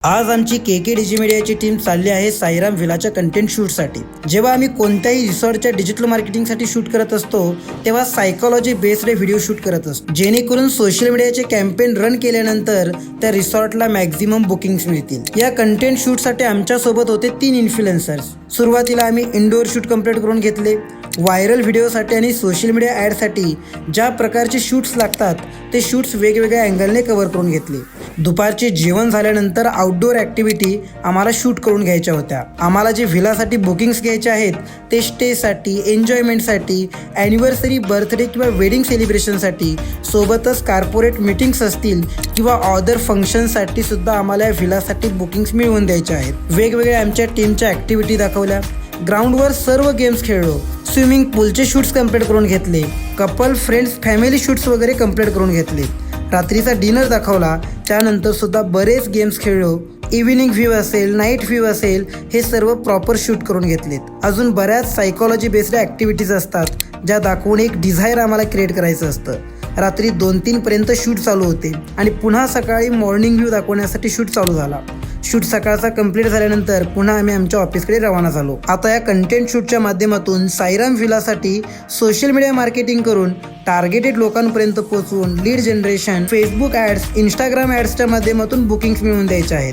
आज आमची केके डिजी मीडियाची टीम चालली आहे साईराम व्हिलाच्या कंटेंट शूटसाठी। जेव्हा आम्ही कोणत्याही रिसॉर्टच्या डिजिटल मार्केटिंगसाठी शूट करत असतो तेव्हा सायकोलॉजी बेस्ड व्हिडिओ शूट करत असतो, जेणेकरून सोशल मीडियाचे कॅम्पेन रन केल्यानंतर त्या रिसॉर्टला मॅक्झिमम बुकिंग्स मिळतील। या कंटेंट शूटसाठी आमच्यासोबत होते 3 इन्फ्लुएन्सर्स। सुरुवातीला आम्ही इंडोर शूट कंप्लीट करून घेतले। व्हायरल व्हिडिओसाठी आणि सोशल मीडिया ॲडसाठी ज्या प्रकारचे शूट्स लागतात ते शूट्स वेगवेगळ्या अँगलने कव्हर करून घेतले। दुपारचे जेवण झाल्यानंतर आउटडोअर ॲक्टिव्हिटी आम्हाला शूट करून घ्यायच्या होत्या। आम्हाला जे व्हिलासाठी बुकिंग्स घ्यायचे आहेत ते स्टेसाठी, एन्जॉयमेंटसाठी, ॲनिव्हर्सरी, बर्थडे किंवा वेडिंग सेलिब्रेशनसाठी, सोबतच कॉर्पोरेट मीटिंग्स असतील किंवा अदर फंक्शनसाठी सुद्धा आम्हाला या व्हिलासाठी बुकिंग्स मिळवून द्यायचे आहेत। वेगवेगळ्या आमच्या टीमच्या ॲक्टिव्हिटी दाखवल्या। ग्राउंडवर सर्व गेम्स खेळलो। स्विमिंग पूलचे शूट्स कंप्लीट करून घेतले। कपल, फ्रेंड्स, फॅमिली शूट्स वगैरे कंप्लीट करून घेतले। रात्रीचा डिनर दाखवला। त्यानंतर सुद्धा बरेच गेम्स खेळलो। इव्हिनिंग व्ह्यू असेल, नाईट व्ह्यू असेल, हे सर्व प्रॉपर शूट करून घेतलेत। अजून बऱ्याच सायकोलॉजी बेस्ड ॲक्टिव्हिटीज असतात ज्या दाखवून एक डिझायर आम्हाला क्रिएट करायचं असतं। रात्री 2-3 पर्यंत शूट चालू होते आणि पुन्हा सकाळी मॉर्निंग व्ह्यू दाखवण्यासाठी शूट चालू झाला। शूट सकाळचा कंप्लीट झाल्यानंतर पुन्हा आम्ही आमच्या ऑफिसकडे रवाना झालो। आता या कंटेंट शूटच्या माध्यमातून साईराम व्हिलासाठी सोशल मीडिया मार्केटिंग करून टार्गेटेड लोकांपर्यंत पोहोचवून lead generation, Facebook ads, Instagram ॲड्सच्या माध्यमातून बुकिंग्स मिळवून द्यायचे आहेत।